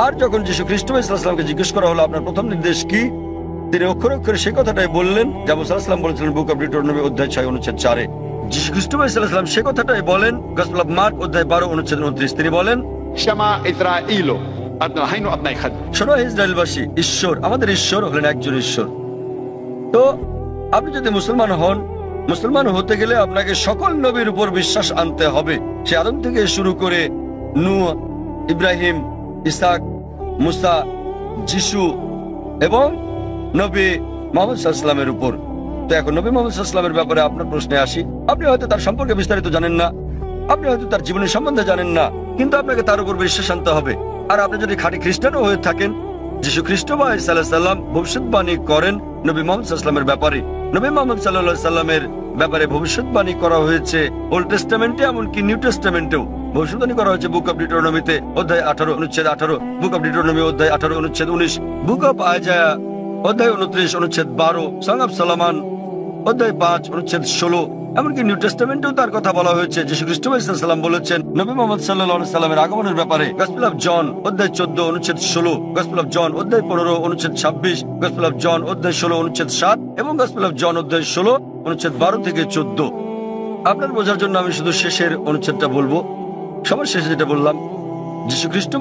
আর যখন যীশু খ্রিস্ট ইসলামকে জিজ্ঞেস করা হলো আপনার প্রথম নির্দেশ কি, তিনি অক্ষরে অক্ষরে সেই কথাটাই বললেন যা মুসা আলাইহিস সালাম বলেছিলেন বুক অফ ডিউটেরোনমি অধ্যায় 6 অনুচ্ছেদ 4। যীশু খ্রিস্ট ইসলাম সেই কথাটাই বলেন গসপেল অফ মার্ক অধ্যায় 12 অনুচ্ছেদ 29। তিনি বলেন שמע ইসরাঈলো আদনাহিনু আবনাই খাদ। শোনো হে ইসরায়েলবাসী, ঈশ্বর আমাদের ঈশ্বর হলেন একজন ঈশ্বর। তো আপনি যদি মুসলমান হন, মুসলমান হতে গেলে আপনাকে সকল নবীর উপর বিশ্বাস আনতে হবে, সে আদম থেকে শুরু করে নূহ, ইব্রাহিম, ইসাক, মুসা, যিশু এবং নবী মুহাম্মদ সাল্লাল্লাহু আলাইহি ওয়াসাল্লামের উপর। তো এখন নবী মুহাম্মদ সাল্লাল্লাহু আলাইহি ওয়াসাল্লামের ব্যাপারে আপনার প্রশ্নে আসি। আপনি হয়তো তার সম্পর্কে বিস্তারিত জানেন না, আপনি হয়তো তার জীবনের সম্বন্ধে জানেন না, কিন্তু আপনাকে তার উপর বিশ্বাস আনতে হবে। আর আপনি যদি খাঁটি খ্রিস্টানও হয়ে থাকেন, যীশু খ্রিস্ট বা ঈসা আলাইহিস সালাম ভবিষ্যৎবাণী করেন নবী মুহাম্মদ সাল্লাল্লাহু আলাইহি ওয়াসাল্লামের ব্যাপারে। নবী মুহাম্মদ সাল্লাল্লাহু আলাইহি ওয়াসাল্লামের ব্যাপারে ভবিষ্যৎবাণী করা হয়েছে ওল্ড টেস্টামেন্টে, এমনকি নিউ টেস্টামেন্টেও ভবিষ্যৎবাণী করা হয়েছে বুক অফ ডিউটেরোনমিতে অধ্যায় 18 অনুচ্ছেদ 18, বুক অফ ডিউটেরোনমি অধ্যায় 18 অনুচ্ছেদ 19, বুক অফ আইজায়া অধ্যায় 29 অনুচ্ছেদ 12, সং অফ সলোমন অধ্যায় 5 অনুচ্ছেদ 16। এমনকি নিউ টেস্টামেন্টেও তার কথা বলা হয়েছে। যীশু খ্রিস্ট সাল্লাম বলেছেন নবী মুহাম্মদ সাল্লাল্লাহু আলাইহি সাল্লামের আগমনের ব্যাপারে গসপেল অফ জন অধ্যায় 14 অনুচ্ছেদ 16, গসপেল অফ জন অধ্যায় 15 অনুচ্ছেদ 26, গসপেল অফ জন অধ্যায় 16 অনুচ্ছেদ 7 এবং গসপেল অফ জন অধ্যায় 16 অনুচ্ছেদ 12 থেকে 14। আপনার বোঝার জন্য আমি শুধু শেষের অনুচ্ছেদটা বলবো, সবার শেষে যেটা বললাম। যীশু খ্রিস্ট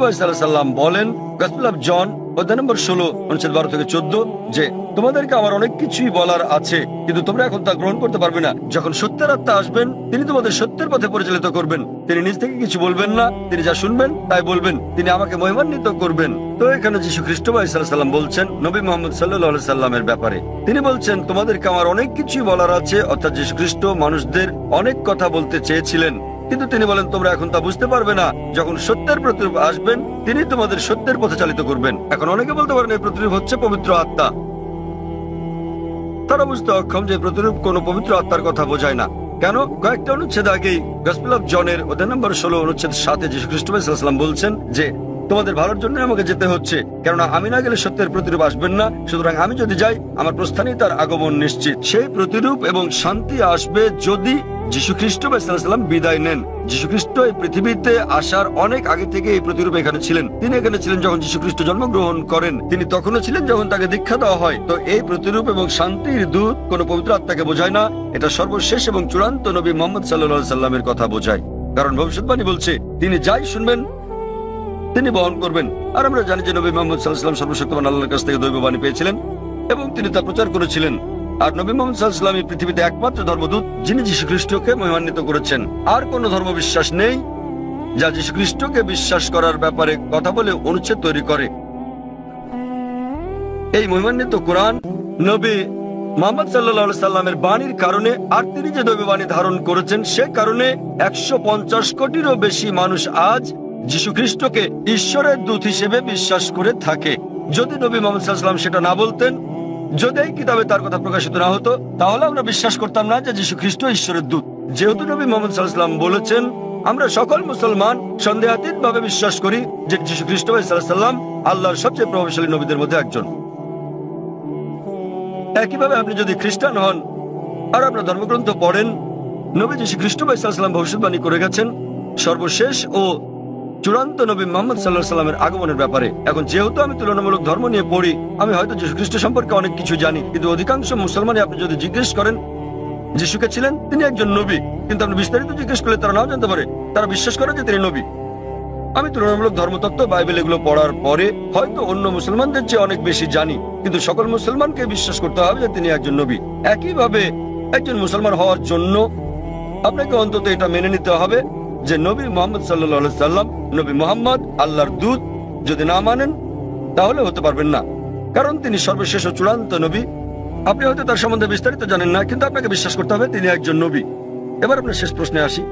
সাল্লাম বলেন গসপেল অফ জন অধ্যায় নম্বর 16 অনুচ্ছেদ 12 থেকে 14 যে তোমাদেরকে আমার অনেক কিছুই বলার আছে, কিন্তু তোমরা এখন তা গ্রহণ করতে পারবে না। যখন সত্যের আত্মা আসবেন, তিনি তোমাদের সত্যের পথে পরিচালিত করবেন। তিনি নিজ থেকে কিছু বলবেন না, তিনি যা শুনবেন তাই বলবেন, তিনি আমাকে মহিমান্বিত করবেন। তো এখানে যীশু খ্রিস্ট সাল্লাম বলছেন নবী মুহাম্মদ সাল্লাল্লাহু আলাইহি সাল্লামের ব্যাপারে, তিনি বলছেন তোমাদেরকে আমার অনেক কিছুই বলার আছে। অর্থাৎ যীশু খ্রিস্ট মানুষদের অনেক কথা বলতে চেয়েছিলেন, কিন্তু তিনি বলেন তোমরা এখন তা বুঝতে পারবে না। যখন সত্যের প্রতিরূপ আসবেন, তিনি তোমাদের সত্যের পথে চালিত করবেন। এখন অনেকে বলতে পারেন এই প্রতিরূপ হচ্ছে পবিত্র আত্মা। তারা বুঝতে অক্ষম যে প্রতিরূপ কোন পবিত্র আত্মার কথা বোঝায় না। কেন? কয়েকটা অনুচ্ছেদ আগেই গসপেল অফ জনের অধ্যায় নম্বর 16 অনুচ্ছেদ 7 যীশু খ্রিস্ট সাল্লাম বলছেন যে তোমাদের ভালোর জন্য আমাকে যেতে হচ্ছে, কেননা আমি না গেলে সত্যের প্রতিরূপ আসবেন না। সুতরাং আমি যদি যাই, আমার প্রস্থানেই তার আগমন নিশ্চিত। সেই প্রতিরূপ এবং শান্তি আসবে যদি যীশু খ্রিস্ট সাল্লাম বিদায় নেন। যীশু খ্রিস্ট এই পৃথিবীতে আসার অনেক আগে থেকে এই প্রতিরূপ এখানে ছিলেন। তিনি এখানে ছিলেন যখন যীশু খ্রিস্ট জন্মগ্রহণ করেন, তিনি তখনও ছিলেন যখন তাকে দীক্ষা দেওয়া হয়। তো এই প্রতিরূপ এবং শান্তির দূত কোন পবিত্র আত্মাকে বোঝায় না, এটা সর্বশেষ এবং চূড়ান্ত নবী মুহাম্মদ সাল্লাল্লাহু আলাইহি সাল্লামের কথা বোঝায়। কারণ ভবিষ্যৎবাণী বলছে তিনি যাই শুনবেন তিনি বহন করবেন। আর আমরা জানি যে নবী মুহাম্মদ সাল্লাল্লাহু আলাইহি ওয়াসাল্লাম সর্বশক্তিমান আল্লাহর কাছ থেকে দৈববাণী পেয়েছিলেন এবং তিনি তা প্রচার করেছিলেন। আর নবী মুহাম্মদ সাল্লাল্লাহু আলাইহি ওয়াসাল্লাম পৃথিবীতে একমাত্র ধর্মদূত যিনি যীশু খ্রিস্টকে মহিমান্বিত করেছেন। আর কোন ধর্ম বিশ্বাস নেই যা যীশু খ্রিস্টকে বিশ্বাস করার ব্যাপারে কথা বলে অনুচ্ছেদ তৈরি করে। এই মহিমান্বিত কোরআন নবী মুহাম্মদ সাল্লাল্লাহু আলাইহি সাল্লামের বাণীর কারণে, আর তিনি যে দৈববাণী ধারণ করেছেন সে কারণে 150 কোটিরও বেশি মানুষ আজ যীশু খ্রিস্টকে ঈশ্বরের দূত হিসেবে বিশ্বাস করে থাকে। যদি নবী মুহাম্মদ সাল্লাল্লাহু আলাইহি ওয়াসাল্লাম সেটা না বলতেন, যদি এই কিতাবে তার কথা প্রকাশিত না হতো, তাহলে আমরা বিশ্বাস করতাম না যে যীশু খ্রিস্ট ঈশ্বরের দূত। যেহেতু নবী মুহাম্মদ সাল্লাল্লাহু আলাইহি ওয়াসাল্লাম বলেছেন, আমরা সকল মুসলমান সন্দেহাতীত ভাবে বিশ্বাস করি যে যীশু খ্রিস্ট সাল্লাল্লাহু আলাইহি ওয়াসাল্লাম আল্লাহর সবচেয়ে প্রভাবশালী নবীদের মধ্যে একজন। একইভাবে আপনি যদি খ্রিস্টান হন আর আপনার ধর্মগ্রন্থ পড়েন, নবী যীশু খ্রিস্ট ভাই সাল্লাম ভবিষ্যৎবাণী করে গেছেন সর্বশেষ ও চূড়ান্ত নবী মোহাম্মদ সাল্লাহ সাল্লামের আগমনের ব্যাপারে। এখন যেহেতু আমি তুলনামূলক ধর্ম নিয়ে পড়ি, আমি হয়তো যীশু খ্রিস্ট সম্পর্কে অনেক কিছু জানি, কিন্তু অধিকাংশ মুসলমানই আপনি যদি জিজ্ঞেস করেন যিশুকে ছিলেন, তিনি একজন নবী, কিন্তু আপনি বিস্তারিত জিজ্ঞেস করলে তারা নাও জানতে পারে। তারা বিশ্বাস করে যে তিনি নবী। আমি তুলনামূলক ধর্মতত্ত্ব বাইবেল এগুলো পড়ার পরে হয়তো অন্য মুসলমানদের চেয়ে অনেক বেশি জানি, কিন্তু সকল মুসলমানকে বিশ্বাস করতে হবে যে তিনি একজন নবী। একইভাবে একজন মুসলমান হওয়ার জন্য আপনাকে অন্তত এটা মেনে নিতে হবে যে নবী মোহাম্মদ সাল্লাল্লাহু সাল্লাম, নবী মোহাম্মদ আল্লাহর দূত। যদি না মানেন তাহলে হতে পারবেন না, কারণ তিনি সর্বশেষ ও চূড়ান্ত নবী। আপনি হয়তো তার সম্বন্ধে বিস্তারিত জানেন না, কিন্তু আপনাকে বিশ্বাস করতে হবে তিনি একজন নবী। এবার আপনার শেষ প্রশ্নে আসি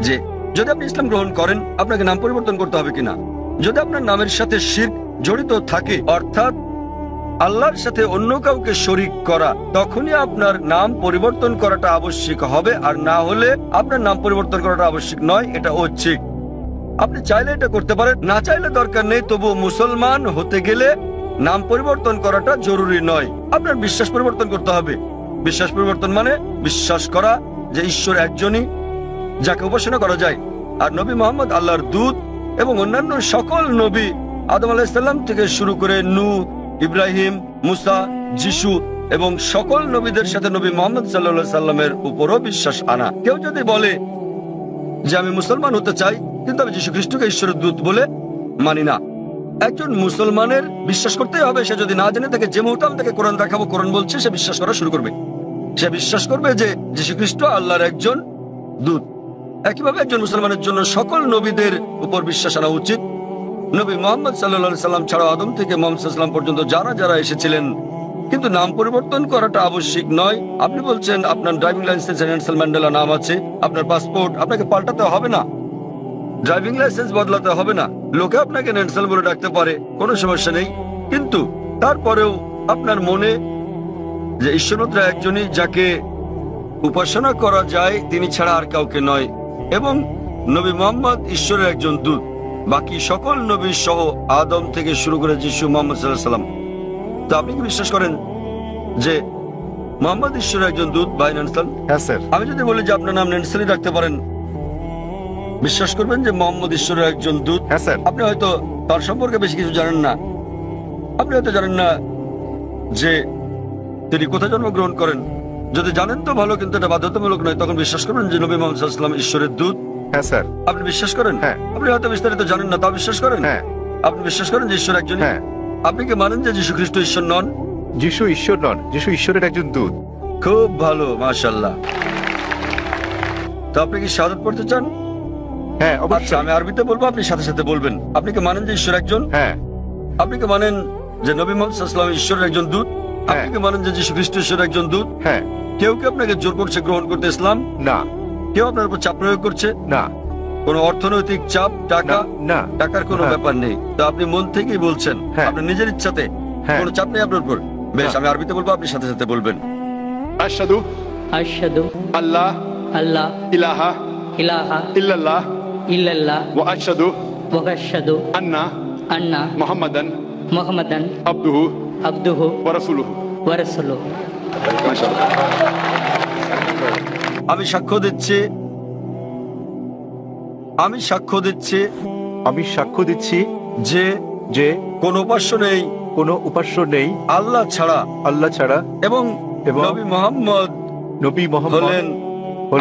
যে যদি আপনি ইসলাম গ্রহণ করেন, আপনাকে নাম পরিবর্তন করতে হবে কিনা। যদি আপনার নামের সাথে শিরক জড়িত থাকে, অর্থাৎ আল্লাহর সাথে অন্য কাউকে শরীক করা, তখনই আপনার নাম পরিবর্তন করাটা আবশ্যক হবে, আর না হলে আপনার নাম পরিবর্তন করাটা আবশ্যক নয়। এটা ঐচ্ছিক। আপনি চাইলে এটা করতে পারেন, না চাইলে দরকার নেই। তবু মুসলমান হতে গেলে নাম পরিবর্তন করাটা জরুরি নয়। আপনার বিশ্বাস পরিবর্তন করতে হবে। বিশ্বাস পরিবর্তন মানে বিশ্বাস করা যে ঈশ্বর একজনই, যাকে উপাসনা করা যায়, আর নবী মোহাম্মদ আল্লাহর দূত, এবং অন্যান্য সকল নবী আদম আলাইহিস সালাম থেকে শুরু করে নূহ, ইব্রাহিম, মুসা, যিশু এবং সকল নবীদের সাথে নবী মোহাম্মদ সাল্লাল্লাহু আলাইহি সাল্লামের উপরও বিশ্বাস আনা। কেউ যদি বলে যে আমি মুসলমান হতে চাই, কিন্তু আমি যীশু খ্রিস্টকে ঈশ্বরের দূত বলে মানি না, একজন মুসলমানের বিশ্বাস করতেই হবে। সে যদি না জেনে থাকে, যে মুহূর্তে আমি তাকে কোরআন দেখাবো, কোরআন বলছে, সে বিশ্বাস করা শুরু করবে। সে বিশ্বাস করবে যে যীশু খ্রিস্ট আল্লাহর একজন দূত। একইভাবে একজন মুসলমানের জন্য সকল নবীদের উপর বিশ্বাস আনা উচিত। নবী মোহাম্মদ সাল্লাল্লাহু আলাইহি সাল্লাম ছাড়া আদম থেকে মুহাম্মদ সাল্লাল্লাহু আলাইহি সাল্লাম পর্যন্ত যারা যারা এসেছিলেন, কিন্তু নাম পরিবর্তন করাটা আবশ্যক নয়। আপনি বলছেন আপনার ড্রাইভিং লাইসেন্সে নেলসন ম্যান্ডেলা নাম আছে, আপনার পাসপোর্ট আপনাকে পাল্টাতে হবে না, ড্রাইভিং লাইসেন্স বদলাতে হবে না। লোকে আপনাকে নেলসন বলে ডাকতে পারে, কোনো সমস্যা নেই। কিন্তু তারপরেও আপনার মনে যে ঈশ্বরমাত্র একজনই, যাকে উপাসনা করা যায়, তিনি ছাড়া আর কাউকে নয়, এবং নবী মুহাম্মদ ঈশ্বরের একজন দূত। বাকি সকল নবী সহ আদম থেকে শুরু করে যিশু, মুহাম্মদ সাল্লাল্লাহু আলাইহি সাল্লাম। তো আপনি কি বিশ্বাস করেন যে মুহাম্মদ ঈশ্বরের একজন দূত বা নেলসন? হ্যাঁ স্যার। আমি যদি বলি যে আপনার নাম নেলসনই রাখতে পারেন, বিশ্বাস করবেন যে মোহাম্মদ ঈশ্বরের একজন দূত? হ্যাঁ স্যার। আপনি হয়তো তার সম্পর্কে বেশি কিছু জানেন না। আপনি হয়তো জানেন না যে তিনি কোথায় জন্মগ্রহণ করেন। যদি জানেন তো ভালো, কিন্তু এটা বাধ্যতামূলক নয়। তখন বিশ্বাস করবেন যে নবী মুহাম্মদ সাল্লাল্লাহু আলাইহি ওয়াসাল্লাম ঈশ্বরের দূত? হ্যাঁ স্যার। আপনি বিশ্বাস করেন? হ্যাঁ। আপনি হয়তো বিস্তারিত জানেন না, তা বিশ্বাস করেন? হ্যাঁ। আপনি বিশ্বাস করেন যে ঈশ্বর একজন? হ্যাঁ। আপনি কি মানেন যে যীশু খ্রিস্ট ঈশ্বর নন? যিশু ঈশ্বর নন, যিশু ঈশ্বরের একজন দূত। খুব ভালো, মাশাআল্লাহ। তো আপনি কি শাহাদাত পড়তে চান? হ্যাঁ আচ্ছা, অবশ্যই। আমি আরবিতে বলবো, আপনি সাথে সাথে বলবেন। আপনি কি মানেন যে ঈশ্বর একজন? হ্যাঁ। আপনি কি মানেন যে নবী মুহাম্মদ সাল্লাল্লাহু আলাইহি ওয়াসাল্লাম ঈশ্বরের একজন দূত? হ্যাঁ। আপনি কি মানেন যে যীশু খ্রিস্ট ঈশ্বরের একজন দূত? হ্যাঁ। কেউ কি আপনাকে জোর করছে গ্রহণ করতে ইসলাম? না। কেউ আপনার উপর চাপ প্রয়োগ করছে? না। কোনো অর্থনৈতিক চাপ, টাকা? না। টাকার কোনো হ্যাঁ। ব্যাপার নেই। তো আপনি মন থেকেই বলছেন, হ্যাঁ। আপনার নিজের ইচ্ছাতে, হ্যাঁ। কোনো চাপ নেই আপনার উপর। বেশ, না। আমি আরবিতে বলবো, আপনি সাথে সাথে বলবেন। আশহাদু আশহাদু আল্লাহ আল্লাহ ইলাহা ইলাহা ইল্লাল্লাহ ইল্লাল্লাহ ওয়া আশহাদু ওয়া আশহাদু আন্না আন্না মুহাম্মাদান মুহাম্মাদান আবদুহু আবদুহু ওয়া রাসূলুহু। ওয়া রাসূলুহু। মাশাআল্লাহ। আমি সাক্ষ্য দিচ্ছি, আমি সাক্ষ্য দিচ্ছি আমি সাক্ষ্য দিচ্ছি যে যে কোনো উপাস্য নেই কোনো উপাস্য নেই আল্লাহ ছাড়া, আল্লাহ ছাড়া, এবং এবং নবী মুহাম্মদ নবী মুহাম্মদ হলেন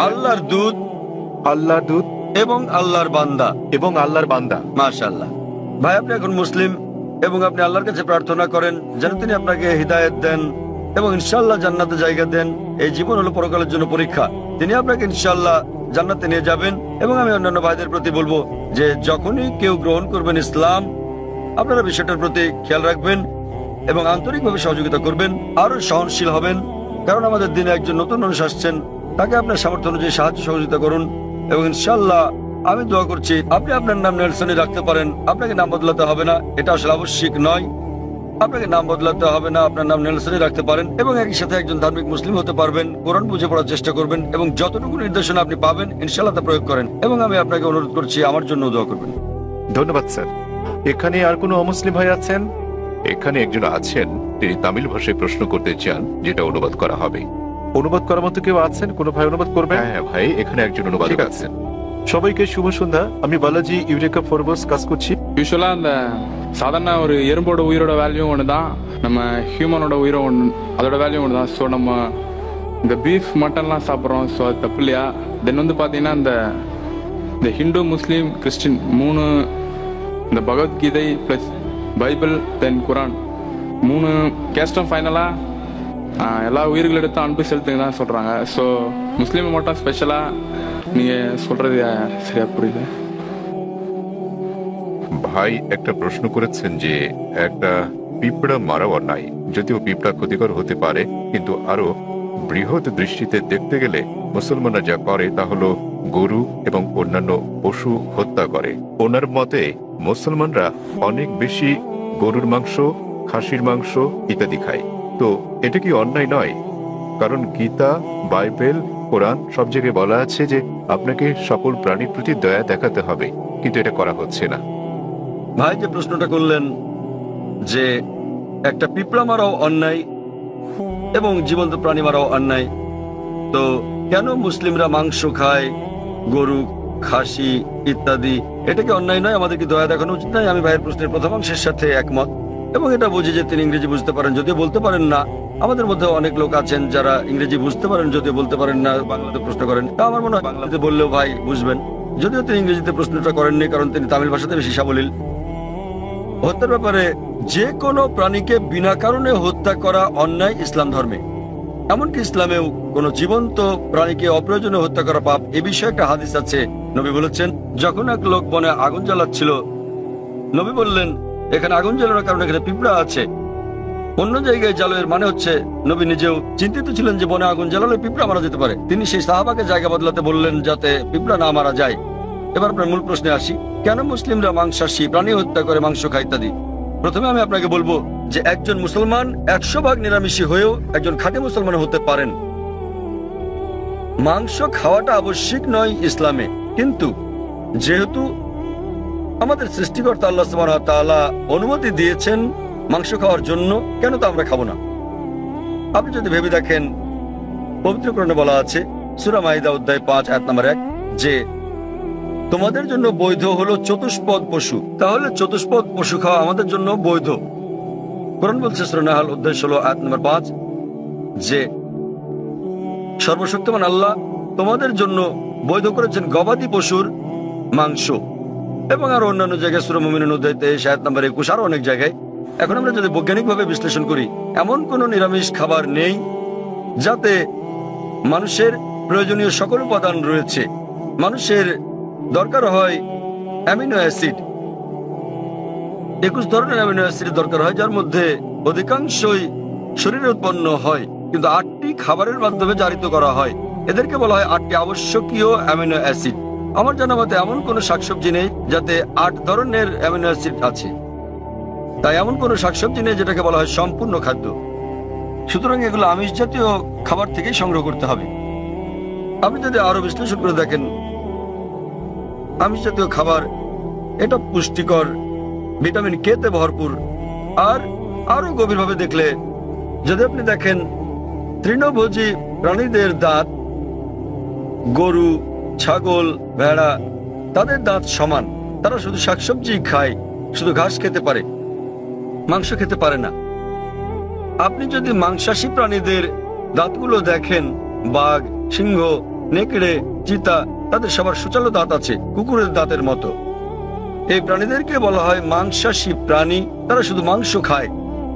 আল্লাহর দূত আল্লাহর দূত এবং আল্লাহর বান্দা। এবং আল্লাহর বান্দা। মাশাআল্লাহ। ভাই, আপনি এখন মুসলিম এবং আপনি আল্লাহর কাছে প্রার্থনা করেন যেন তিনি আপনাকে হিদায়াত দেন এবং ইনশাআল্লাহ জান্নাতে জায়গা দেন। এই জীবন হলো পরকালের জন্য পরীক্ষা। তিনি আপনাকে ইনশাআল্লাহ জান্নাতে নিয়ে যাবেন। এবং আমি অন্যান্য ভাইদের প্রতি বলবো যে যখনই কেউ গ্রহণ করবেন ইসলাম, আপনারা বিষয়টার প্রতি খেয়াল রাখবেন এবং আন্তরিকভাবে সহযোগিতা করবেন, আরো সহনশীল হবেন। কারণ আমাদের দিনে একজন নতুন মানুষ আসছেন, তাকে আপনার সামর্থ্য অনুযায়ী সাহায্য সহযোগিতা করুন। এবং ইনশাআল্লাহ আমি দোয়া করছি আপনি আপনার নাম নেলসনই রাখতে পারেন। আপনাকে নাম বদলাতে হবে না, এটা আসলে আবশ্যিক নয়। আপনাকে নাম বদলাতে হবে না, আপনার নাম নেলসনই রাখতে পারেন এবং একই সাথে একজন ধার্মিক মুসলিম হতে পারবেন। কোরআন বুঝে পড়ার চেষ্টা করবেন এবং যতটুকু নির্দেশনা আপনি পাবেন ইনশাআল্লাহ তা প্রয়োগ করেন। এবং আমি আপনাকে অনুরোধ করছি আমার জন্য দোয়া করবেন। ধন্যবাদ স্যার। এখানে আর কোনো অমুসলিম ভাই আছেন? এখানে একজন আছেন, তিনি তামিল ভাষায় প্রশ্ন করতে চান, যেটা অনুবাদ করা হবে। অনুবাদ করার মতো কেউ আছেন? কোনো ভাই অনুবাদ করবে? হ্যাঁ ভাই, এখানে একজন অনুবাদক আছেন। সবাইকে শুভ সন্ধ্যা। আমি বালাজি, ইউরেকা ফরবস কাজ করছি। யூஸ்வலாக அந்த சாதாரண ஒரு எறும்போட உயிரோட வேல்யூ ஒன்று தான், நம்ம ஹியூமனோட உயிரும் ஒன்று, அதோட வேல்யூ ஒன்று தான். ஸோ நம்ம இந்த பீஃப் மட்டன்லாம் சாப்பிட்றோம், ஸோ அது தப்பு இல்லையா? தென் வந்து பார்த்தீங்கன்னா இந்த ஹிந்து முஸ்லீம் கிறிஸ்டின் மூணு, இந்த பகவத்கீதை ப்ளஸ் பைபிள் தென் குரான் மூணு கேஸ்டும் ஃபைனலாக எல்லா உயிர்களிடத்தும் அன்பு செலுத்துங்க தான் சொல்கிறாங்க. ஸோ முஸ்லீம் மட்டும் ஸ்பெஷலாக நீங்கள் சொல்கிறது சரியா புரியல. ভাই একটা প্রশ্ন করেছেন যে একটা পিঁপড়া মারা অন্যায়, যদিও পিঁপড়া ক্ষতিকর হতে পারে, কিন্তু আরো বৃহৎ দৃষ্টিতে দেখতে গেলে মুসলমানরা যা করে তা হলো গরু এবং অন্যান্য পশু হত্যা করে। ওনার মতে মুসলমানরা অনেক বেশি গরুর মাংস, খাসির মাংস ইত্যাদি খায়। তো এটা কি অন্যায় নয়? কারণ গীতা, বাইবেল, কোরআন সব জায়গায় বলা আছে যে আপনাকে সকল প্রাণীর প্রতি দয়া দেখাতে হবে, কিন্তু এটা করা হচ্ছে না। ভাই যে প্রশ্নটা করলেন যে একটা পিঁপড়া মারাও অন্যায় এবং জীবন্ত প্রাণী মারাও অন্যায়, তো কেন মুসলিমরা মাংস খায়, গরু, খাসি ইত্যাদি, এটা কি অন্যায় নয়? আমাদের কি দয়া দেখানো উচিত নয়? আমি ভাইয়ের প্রশ্নের প্রথমাংশের সাথে একমত এবং এটা বুঝি যে তিনি ইংরেজি বুঝতে পারেন, যদিও বলতে পারেন না। আমাদের মধ্যে অনেক লোক আছেন যারা ইংরেজি বুঝতে পারেন, যদিও বলতে পারেন না, বাংলাতে প্রশ্ন করেন। তা আমার মনে হয় বাংলাতে বললেও ভাই বুঝবেন, যদিও তিনি ইংরেজিতে প্রশ্নটা করেননি, কারণ তিনি তামিল ভাষাতে বেশি সাবলীল। হত্যার ব্যাপারে যে কোনো প্রাণীকে বিনা কারণে হত্যা করা অন্যায় ইসলাম ধর্মে। এমনকি ইসলামেও কোনো জীবন্ত প্রাণীকে অপ্রয়োজনে হত্যা করা পাপ। এ বিষয়ে একটা হাদিস আছে, নবী বলেছেন যখন এক লোক বনে আগুন জ্বালাচ্ছিল, নবী বললেন এখানে আগুন জ্বালানোর কারণে এখানে পিঁপড়া আছে। অন্য জায়গায় জ্বালো এর মানে হচ্ছে নবী নিজেও চিন্তিত ছিলেন যে বনে আগুন জ্বালালে পিঁপড়া মারা যেতে পারে। তিনি সেই সাহাবাকে জায়গা বদলাতে বললেন যাতে পিঁপড়া না মারা যায়। এবার আপনার মূল প্রশ্নে আসি, কেন মুসলিমরা মাংসাশী প্রাণী হত্যা করে, মাংস খায় ইত্যাদি। প্রথমে আমি আপনাকে বলবো যে একজন মুসলমান 100% নিরামিষী হয়েও একজন খাঁটি মুসলমান হতে পারেন। মাংস খাওয়াটা আবশ্যিক নয় ইসলামে, কিন্তু যেহেতু আমাদের সৃষ্টিকর্তা আল্লাহ সুবহানাহু ওয়া তাআলা অনুমতি দিয়েছেন মাংস খাওয়ার জন্য, কেন তা আমরা খাবো না? আপনি যদি ভেবে দেখেন, পবিত্র কোরআনে বলা আছে সূরা মাইদা অধ্যায় 5 আয়াত নম্বর 1 যে তোমাদের জন্য বৈধ হলো চতুষ্পদ পশু। তাহলে চতুষ্পদ পশু খাওয়া আমাদের জন্য বৈধ। কোরআন বলছে সূরা নাহল অধ্যায় 16 আয়াত নম্বর 5 যে সর্বশক্তিমান আল্লাহ তোমাদের জন্য বৈধ করেছেন গবাদি পশুর মাংস। এবং আরো অন্যান্য জায়গায় সূরা মুমিনুন অধ্যায় 23 আয়াত নম্বর 21, আরো অনেক জায়গায়। এখন আমরা যদি বৈজ্ঞানিকভাবে বিশ্লেষণ করি, এমন কোন নিরামিষ খাবার নেই যাতে মানুষের প্রয়োজনীয় সকল উপাদান রয়েছে। মানুষের দরকার হয় অ্যামিনো অ্যাসিড, 21 ধরনের অ্যামিনো অ্যাসিড দরকার হয়, যার মধ্যে অধিকাংশই শরীরে উৎপন্ন হয়, কিন্তু 8টি খাবারের মাধ্যমে জারিত করা হয়। এদেরকে বলা হয় 8টি আবশ্যকীয় অ্যামিনো অ্যাসিড। আমার জানা মতে এমন কোনো শাকসবজি নেই যাতে 8 ধরনের অ্যামিনো অ্যাসিড আছে। তাই এমন কোনো শাকসবজি নেই যেটাকে বলা হয় সম্পূর্ণ খাদ্য। সুতরাং এগুলো আমিষ জাতীয় খাবার থেকেই সংগ্রহ করতে হবে। আপনি যদি আরো বিশ্লেষণ করে দেখেন, আমিষ জাতীয় খাবার এটা পুষ্টিকর, ভিটামিন কে তে ভরপুর। আর আরো গভীরভাবে দেখলে যদি আপনি দেখেন তৃণভোজী প্রাণীদের দাঁত, গরু, ছাগল, ভেড়া, তাদের দাঁত সমান। তারা শুধু শাকসবজি খায়, শুধু ঘাস খেতে পারে, মাংস খেতে পারে না। আপনি যদি মাংসাশী প্রাণীদের দাঁতগুলো দেখেন, বাঘ, সিংহ, নেকড়ে, চিতা, তাদের সবার সুচালো দাঁত আছে, কুকুরের দাঁতের মতো। এই প্রাণীদেরকে বলা হয় মাংসাশী প্রাণী। তারা শুধু মাংস খায়,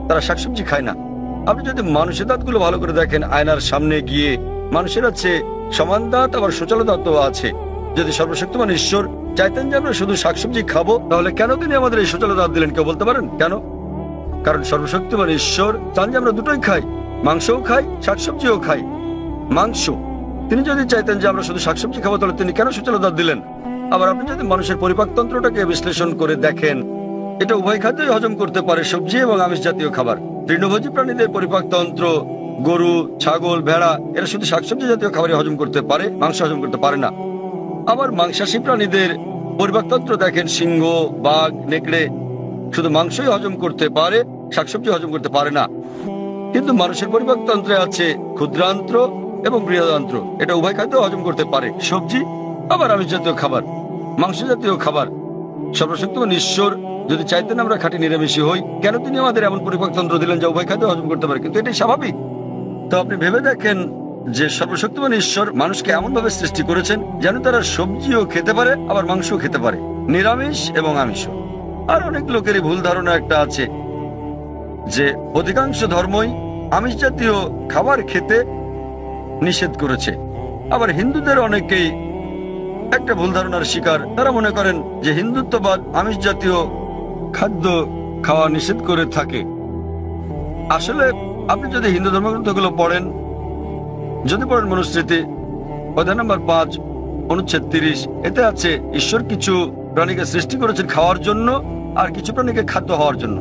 তারা শাকসবজি খায় না। আপনি যদি মানুষের দাঁতগুলো ভালো করে দেখেন, আয়নার সামনে গিয়ে, মানুষের আছে সমান দাঁত, আবার সুচালো দাঁতও আছে। যদি সর্বশক্তিমান ঈশ্বর চাইতেন যে আমরা শুধু শাকসবজি খাবো, তাহলে কেন তিনি আমাদের এই সুচালো দাঁত দিলেন? কেউ বলতে পারেন কেন? কারণ সর্বশক্তিমান ঈশ্বর চান যে আমরা দুটোই খাই, মাংসও খাই, শাকসবজিও খাই। মাংস, তিনি যদি চাইতেন যে আমরা শুধু শাকসবজি খাবো, তাহলে তিনি কেন সুচালো দাঁত দিলেন? আবার আপনি যদি মানুষের পরিপাকতন্ত্রটাকে বিশ্লেষণ করে দেখেন, এটা উভয় খাদ্যই হজম করতে পারে, সবজি এবং আমিষ জাতীয় খাবার। তৃণভোজী প্রাণীদের পরিপাকতন্ত্র, গরু, ছাগল, ভেড়া, এরা শুধু শাকসবজি জাতীয় খাবারই হজম করতে পারে, মাংস হজম করতে পারে না। আবার মাংসাশী প্রাণীদের পরিপাকতন্ত্র দেখেন, সিংহ, বাঘ, নেকড়ে শুধু মাংসই হজম করতে পারে, শাকসবজি হজম করতে পারে না। কিন্তু মানুষের পরিপাকতন্ত্রে আছে ক্ষুদ্রান্ত্র, এবং বৃহদান্ত্র, এটা উভয় খাদ্য হজম করতে পারে। সবজি আবার আমিষ জাতীয় খাবার, মাংস জাতীয় খাবার। সর্বশক্তিমান ঈশ্বর যদি চাইতেন আমরা খাঁটি নিরামিষী হই, কেন তিনি আমাদের এমন পরিপাকতন্ত্র দিলেন যা উভয় খাদ্য হজম করতে পারে? কিন্তু এটাই স্বাভাবিক। তো আপনি ভেবে দেখেন যে সর্বশক্তিমান ঈশ্বর মানুষকে এমন ভাবে সৃষ্টি করেছেন যেন তারা সবজিও খেতে পারে আবার মাংসও খেতে পারে, নিরামিষ এবং আমিষ। আর অনেক লোকেরই ভুল ধারণা একটা আছে যে অধিকাংশ ধর্মই আমিষ জাতীয় খাবার খেতে নিষেধ করেছে। আবার হিন্দুদের অনেকেই একটা ভুল ধারণার শিকার। তারা মনে করেন যে হিন্দুত্ববাদ আমিষ জাতীয় খাদ্য খাওয়া নিষেধ করে থাকে। আসলে আপনি যদি হিন্দু ধর্মগ্রন্থগুলো পড়েন, যদি পড়েন মনুস্মৃতি অধ্যায় নম্বর 5 অনুচ্ছেদ 30, এতে আছে ঈশ্বর কিছু প্রাণীকে সৃষ্টি করেছেন খাওয়ার জন্য আর কিছু প্রাণীকে খাদ্য হওয়ার জন্য।